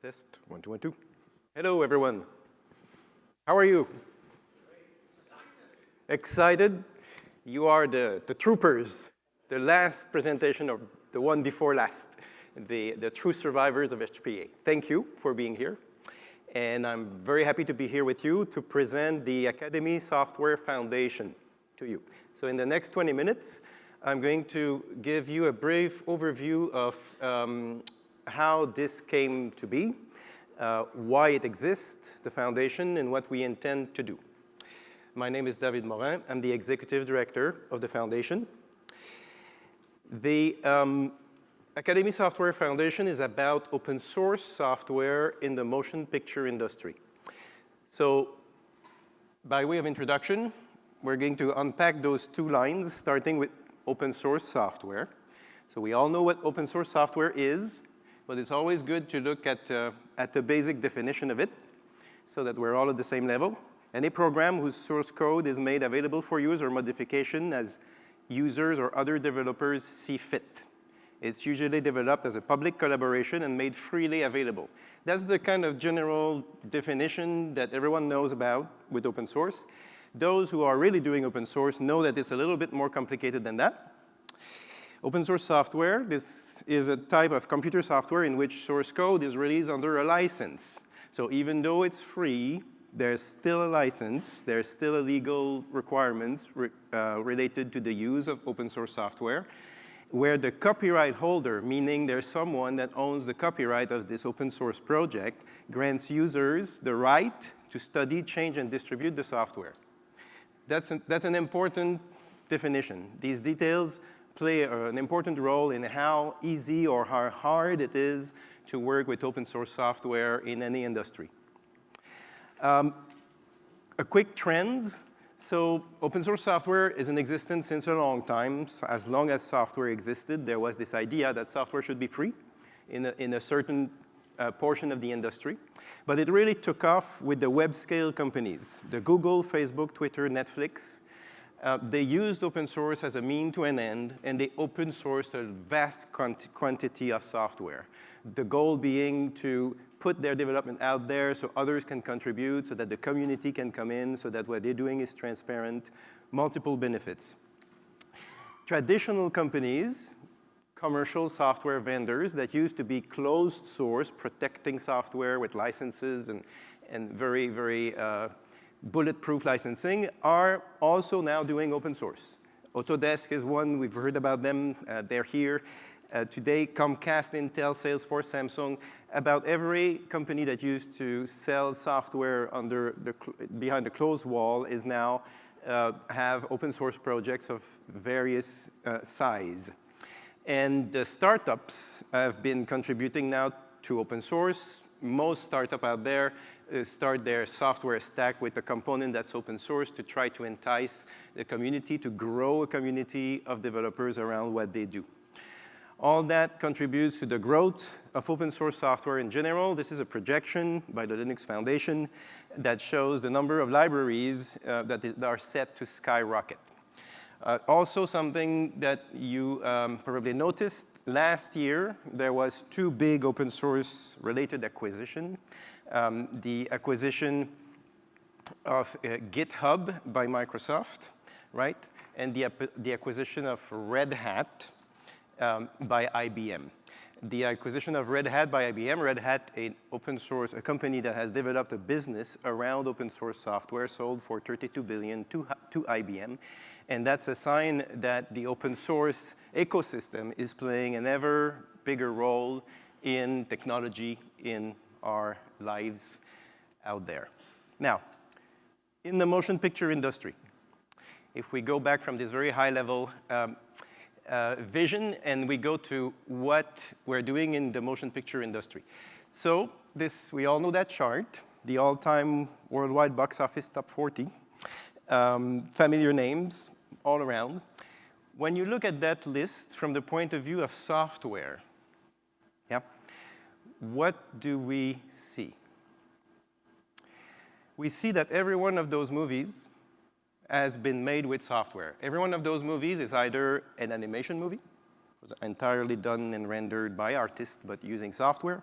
Test, 1, 2, 1, 2. Hello, everyone. How are you? Excited? You are the troopers, the last presentation, or the one before last, the true survivors of HPA. Thank you for being here. And I'm very happy to be here with you to present the Academy Software Foundation to you. So in the next 20 minutes, I'm going to give you a brief overview of how this came to be, why it exists, the foundation, and what we intend to do. My name is David Morin. I'm the executive director of the foundation. The Academy Software Foundation is about open source software in the motion picture industry. So by way of introduction, we're going to unpack those two lines, starting with open source software. So we all know what open source software is, but it's always good to look at the basic definition of it so that we're all at the same level. Any program whose source code is made available for use or modification as users or other developers see fit. It's usually developed as a public collaboration and made freely available. That's the kind of general definition that everyone knows about with open source. Those who are really doing open source know that it's a little bit more complicated than that. Open source software, this is a type of computer software in which source code is released under a license. So even though it's free, there's still a license, there's still legal requirements related to the use of open source software, where the copyright holder, meaning there's someone that owns the copyright of this open source project, grants users the right to study, change, and distribute the software. That's an important definition. These details play an important role in how easy or how hard it is to work with open source software in any industry. A quick trends. So open source software is in existence since a long time. So as long as software existed, there was this idea that software should be free in a certain portion of the industry. But it really took off with the web scale companies, the Google, Facebook, Twitter, Netflix. They used open source as a mean to an end, and they open sourced a vast quantity of software. The goal being to put their development out there so others can contribute, so that the community can come in, so that what they're doing is transparent, multiple benefits. Traditional companies, commercial software vendors that used to be closed source, protecting software with licenses and very, very bulletproof licensing, are also now doing open source. Autodesk is one. We've heard about them. They're here. Today, Comcast, Intel, Salesforce, Samsung, about every company that used to sell software behind the closed wall is now have open source projects of various size. And the startups have been contributing now to open source. Most startups out there start their software stack with a component that's open source to try to entice the community, to grow a community of developers around what they do. All that contributes to the growth of open source software in general. This is a projection by the Linux Foundation that shows the number of libraries that are set to skyrocket. Also something that you probably noticed, last year there was two big open source related acquisitions. The acquisition of GitHub by Microsoft, right? And the acquisition of Red Hat by IBM. The acquisition of Red Hat by IBM, Red Hat, an open source, a company that has developed a business around open source software, sold for $32 billion to IBM. And that's a sign that the open source ecosystem is playing an ever bigger role in technology in our lives out there. Now, in the motion picture industry, if we go back from this very high level vision and we go to what we're doing in the motion picture industry. So we all know that chart, the all-time worldwide box office top 40, familiar names all around. When you look at that list from the point of view of software, yeah, what do we see? We see that every one of those movies has been made with software. Every one of those movies is either an animation movie, entirely done and rendered by artists but using software,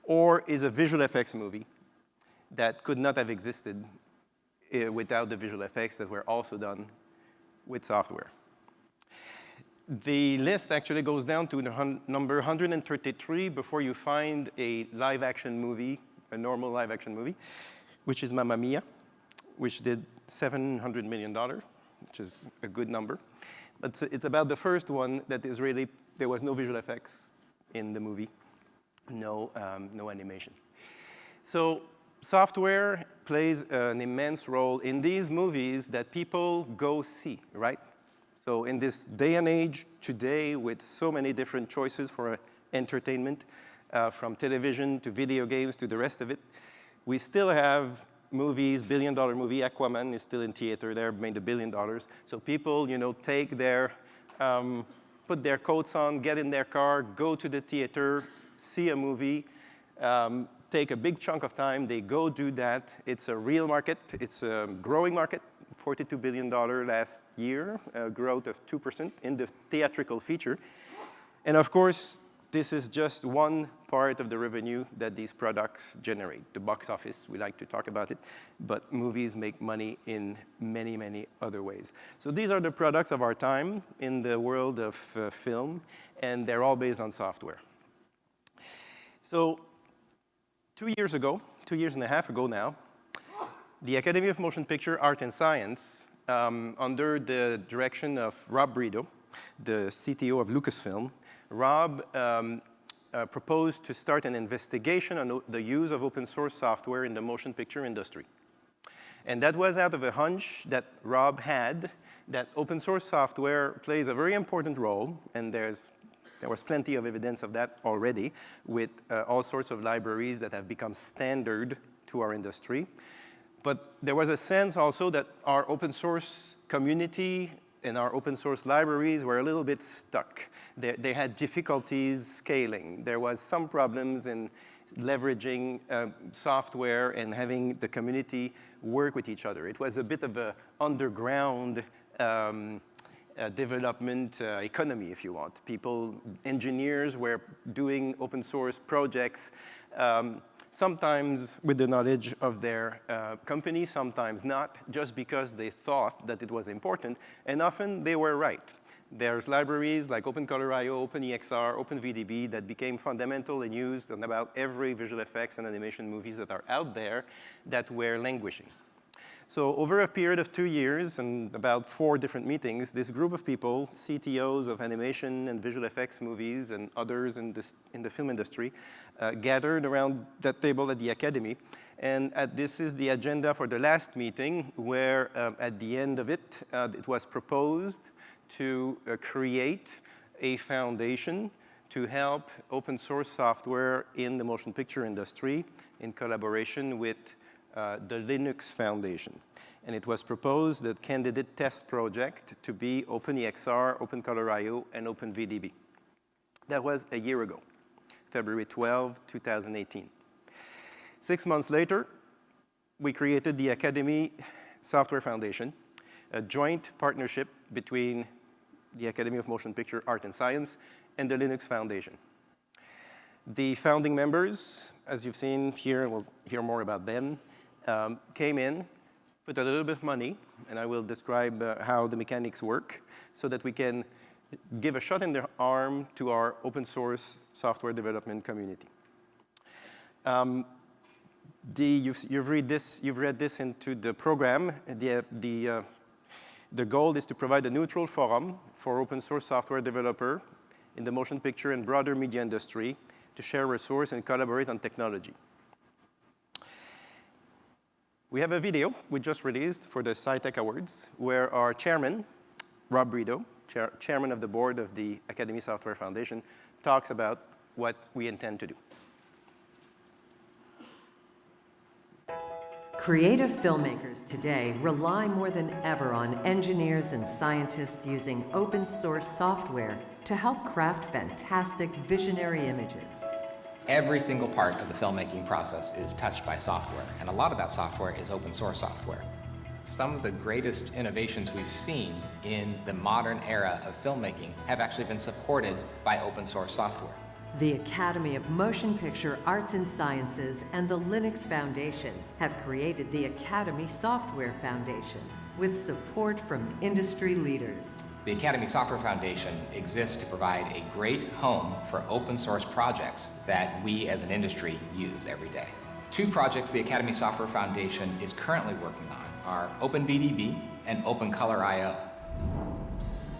or is a visual effects movie that could not have existed without the visual effects that were also done with software. The list actually goes down to number 133 before you find a live-action movie, a normal live-action movie, which is Mamma Mia, which did $700 million, which is a good number. But it's about the first one that is really, there was no visual effects in the movie, no animation. So software plays an immense role in these movies that people go see, right? So in this day and age today, with so many different choices for entertainment, from television to video games to the rest of it, we still have movies, billion-dollar movie, Aquaman is still in theater there, made $1 billion. So people, take their, put their coats on, get in their car, go to the theater, see a movie, take a big chunk of time, they go do that. It's a real market, it's a growing market, $42 billion last year, a growth of 2% in the theatrical feature. And of course, this is just one part of the revenue that these products generate. The box office, we like to talk about it, but movies make money in many, many other ways. So these are the products of our time in the world of film, and they're all based on software. So 2 years ago, 2.5 years ago now, the Academy of Motion Picture Art and Science, under the direction of Rob Brito, the CTO of Lucasfilm, Rob proposed to start an investigation on the use of open source software in the motion picture industry. And that was out of a hunch that Rob had that open source software plays a very important role, and there was plenty of evidence of that already with all sorts of libraries that have become standard to our industry. But there was a sense also that our open source community and our open source libraries were a little bit stuck. They had difficulties scaling. There was some problems in leveraging software and having the community work with each other. It was a bit of an underground development economy, if you want. Engineers were doing open source projects, sometimes with the knowledge of their company, sometimes not, just because they thought that it was important, and often they were right. There's libraries like OpenColor.io, OpenEXR, OpenVDB that became fundamental and used on about every visual effects and animation movies that are out there that were languishing. So over a period of 2 years and about 4 different meetings, this group of people, CTOs of animation and visual effects movies and others in the film industry, gathered around that table at the Academy. And this is the agenda for the last meeting, where at the end of it, it was proposed to create a foundation to help open source software in the motion picture industry in collaboration with the Linux Foundation. And it was proposed that candidate test project to be OpenEXR, OpenColor.io, and OpenVDB. That was a year ago, February 12, 2018. 6 months later, we created the Academy Software Foundation, a joint partnership between the Academy of Motion Picture Art and Science and the Linux Foundation. The founding members, as you've seen here, and we'll hear more about them, came in, put a little bit of money, and I will describe how the mechanics work so that we can give a shot in the arm to our open source software development community. You've read this into the program. The goal is to provide a neutral forum for open source software developer in the motion picture and broader media industry to share resources and collaborate on technology. We have a video we just released for the SciTech Awards, where our chairman, Rob Brito, chairman of the board of the Academy Software Foundation, talks about what we intend to do. Creative filmmakers today rely more than ever on engineers and scientists using open source software to help craft fantastic visionary images. Every single part of the filmmaking process is touched by software, and a lot of that software is open source software. Some of the greatest innovations we've seen in the modern era of filmmaking have actually been supported by open source software. The Academy of Motion Picture Arts and Sciences and the Linux Foundation have created the Academy Software Foundation with support from industry leaders. The Academy Software Foundation exists to provide a great home for open source projects that we as an industry use every day. 2 projects the Academy Software Foundation is currently working on are OpenVDB and OpenColor.io.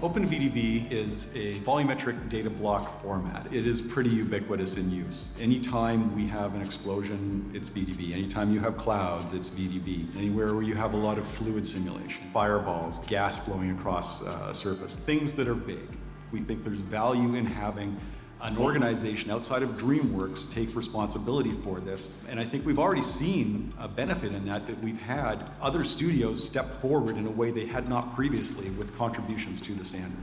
OpenVDB is a volumetric data block format. It is pretty ubiquitous in use. Anytime we have an explosion, it's VDB. Anytime you have clouds, it's VDB. Anywhere where you have a lot of fluid simulation, fireballs, gas flowing across a surface, things that are big. We think there's value in having an organization outside of DreamWorks take responsibility for this. And I think we've already seen a benefit in that we've had other studios step forward in a way they had not previously with contributions to the standard.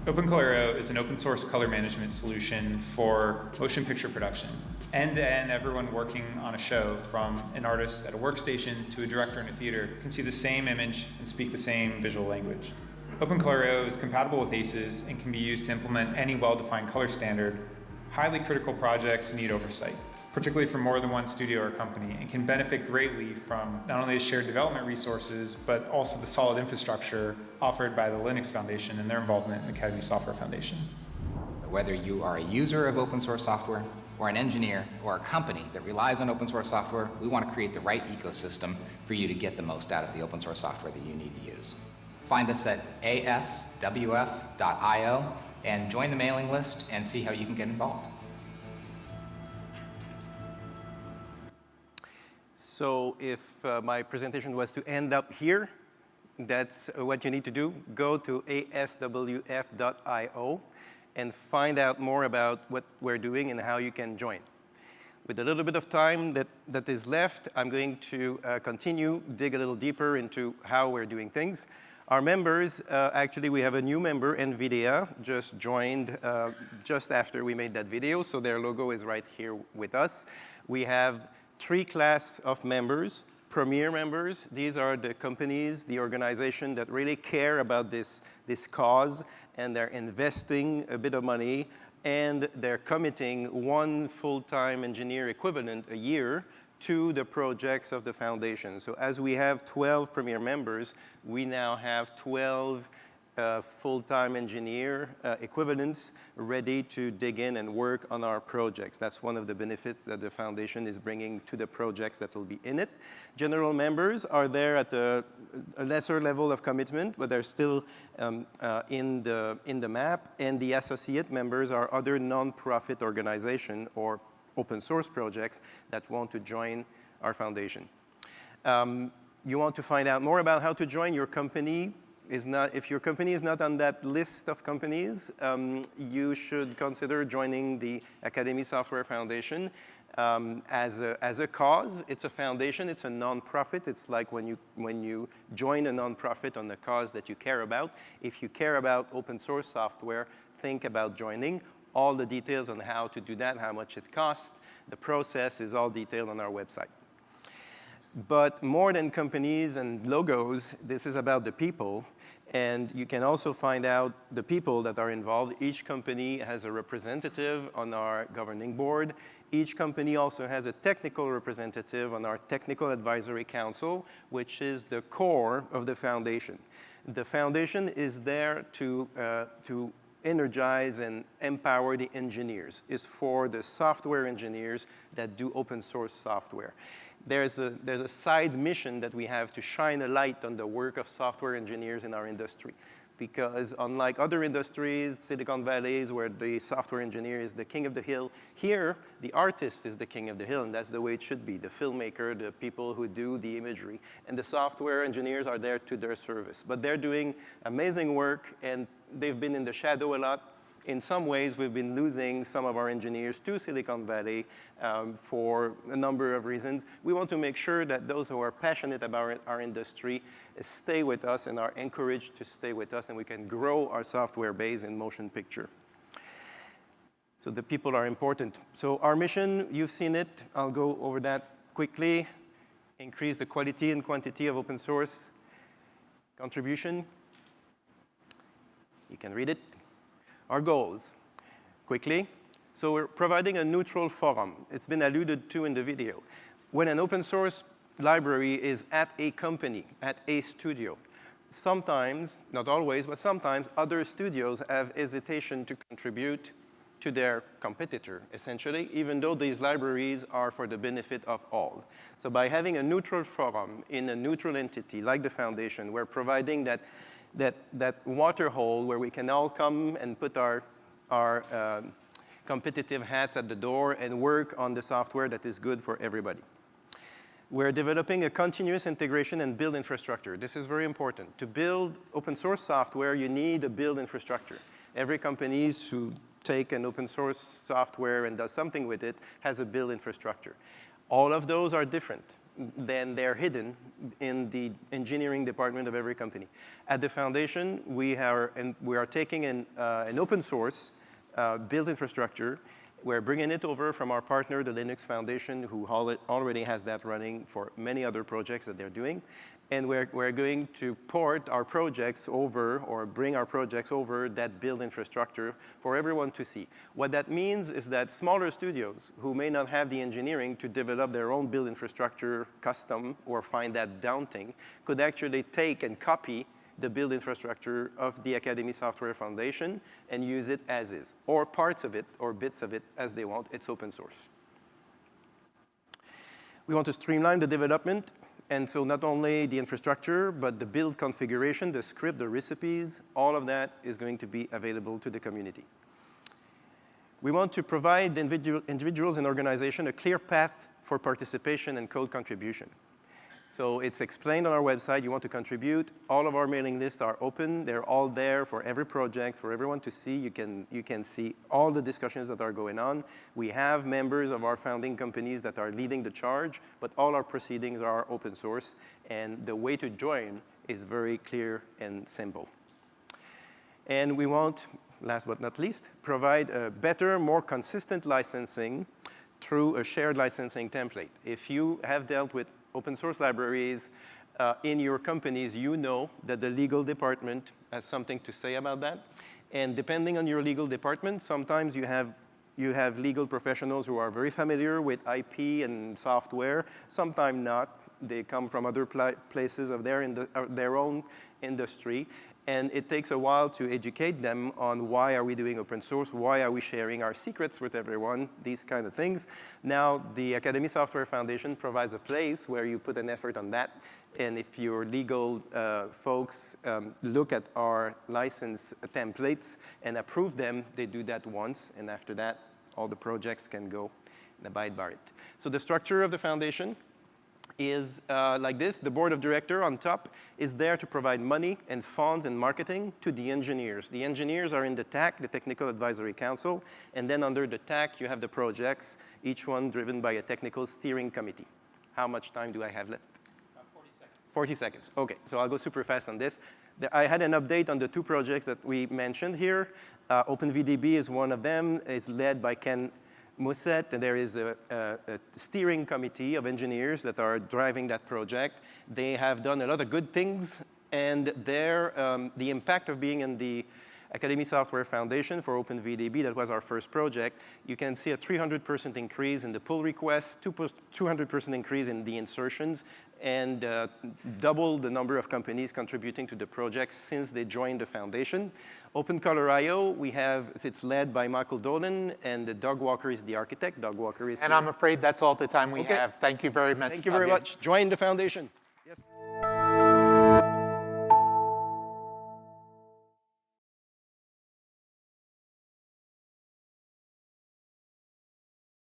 OpenColor.io is an open source color management solution for motion picture production. End-to-end, everyone working on a show, from an artist at a workstation to a director in a theater, can see the same image and speak the same visual language. OpenColor.io is compatible with ACES and can be used to implement any well-defined color standard. Highly critical projects need oversight, particularly for more than one studio or company, and can benefit greatly from not only the shared development resources, but also the solid infrastructure offered by the Linux Foundation and their involvement in the Academy Software Foundation. Whether you are a user of open source software, or an engineer, or a company that relies on open source software, we want to create the right ecosystem for you to get the most out of the open source software that you need to use. Find us at ASWF.io and join the mailing list and see how you can get involved. So if my presentation was to end up here, that's what you need to do. Go to ASWF.io and find out more about what we're doing and how you can join. With a little bit of time that is left, I'm going to continue, dig a little deeper into how we're doing things. Our members, actually we have a new member, NVIDIA, just joined just after we made that video, so their logo is right here with us. We have 3 classes of members. Premier members, these are the companies, the organization that really care about this cause, and they're investing a bit of money, and they're committing 1 full-time engineer equivalent a year to the projects of the foundation. So as we have 12 premier members, we now have 12 full-time engineer equivalents ready to dig in and work on our projects. That's one of the benefits that the foundation is bringing to the projects that will be in it. General members are there at a lesser level of commitment, but they're still in the map. And the associate members are other non-profit organizations or open source projects that want to join our foundation. You want to find out more about how to join your company. If your company is not on that list of companies, you should consider joining the Academy Software Foundation as a cause. It's a foundation, it's a nonprofit. It's like when you join a nonprofit on the cause that you care about. If you care about open source software, think about joining. All the details on how to do that, how much it costs, the process is all detailed on our website. But more than companies and logos, this is about the people. And you can also find out the people that are involved. Each company has a representative on our governing board. Each company also has a technical representative on our Technical Advisory Council, which is the core of the foundation. The foundation is there to energize and empower the engineers. It's for the software engineers that do open source software. There's a side mission that we have to shine a light on the work of software engineers in our industry. Because unlike other industries, Silicon Valley is where the software engineer is the king of the hill, here the artist is the king of the hill, and that's the way it should be. The filmmaker, the people who do the imagery, and the software engineers are there to their service. But they're doing amazing work, and they've been in the shadow a lot. In some ways, we've been losing some of our engineers to Silicon Valley for a number of reasons. We want to make sure that those who are passionate about our industry stay with us and are encouraged to stay with us, and we can grow our software base in motion picture. So the people are important. So our mission, you've seen it. I'll go over that quickly. Increase the quality and quantity of open source contribution. You can read it. Our goals, quickly, So we're providing a neutral forum. It's been alluded to in the video. When an open source library is at a company, at a studio, sometimes, not always, but sometimes other studios have hesitation to contribute to their competitor, essentially, even though these libraries are for the benefit of all. So by having a neutral forum in a neutral entity like the foundation, we're providing that water hole where we can all come and put our competitive hats at the door and work on the software that is good for everybody. We're developing a continuous integration and build infrastructure. This is very important. To build open source software, you need a build infrastructure. Every company who take an open source software and does something with it has a build infrastructure. All of those are different. Then they're hidden in the engineering department of every company. At the foundation, we are taking an open source build infrastructure. We're bringing it over from our partner, the Linux Foundation, who already has that running for many other projects that they're doing. And we're going to port our projects over, or bring our projects over that build infrastructure for everyone to see. What that means is that smaller studios who may not have the engineering to develop their own build infrastructure custom or find that daunting could actually take and copy the build infrastructure of the Academy Software Foundation and use it as is, or parts of it, or bits of it as they want. It's open source. We want to streamline the development, and so not only the infrastructure, but the build configuration, the script, the recipes, all of that is going to be available to the community. We want to provide individuals and organizations a clear path for participation and code contribution. So it's explained on our website. You want to contribute. All of our mailing lists are open. They're all there for every project, for everyone to see. You can see all the discussions that are going on. We have members of our founding companies that are leading the charge, but all our proceedings are open source. And the way to join is very clear and simple. And we want, last but not least, provide a better, more consistent licensing through a shared licensing template. If you have dealt with open source libraries in your companies, you know that the legal department has something to say about that. And depending on your legal department, sometimes you have legal professionals who are very familiar with IP and software, sometimes not. They come from other places of their own industry. And it takes a while to educate them on why are we doing open source, why are we sharing our secrets with everyone, these kind of things. Now, the Academy Software Foundation provides a place where you put an effort on that. And if your legal folks look at our license templates and approve them, they do that once. And after that, all the projects can go and abide by it. So the structure of the foundation is like this. The board of directors on top is there to provide money and funds and marketing to the engineers. The engineers are in the TAC, the Technical Advisory Council, and then under the TAC you have the projects, each one driven by a technical steering committee. How much time do I have left? 40 seconds. 40 seconds, okay, so I'll go super fast on this. I had an update on the two projects that we mentioned here. OpenVDB is one of them. It's led by Ken Musset, and there is a steering committee of engineers that are driving that project. They have done a lot of good things, and the impact of being in the Academy Software Foundation for OpenVDB, that was our first project, you can see a 300% increase in the pull requests, 200% increase in the insertions, and double the number of companies contributing to the project since they joined the foundation. OpenColor.io, it's led by Michael Dolan, and Doug Walker is the architect. Doug Walker is And here. I'm afraid that's all the time we Okay. have. Thank you very much. Thank you very much. Join the foundation. Yes.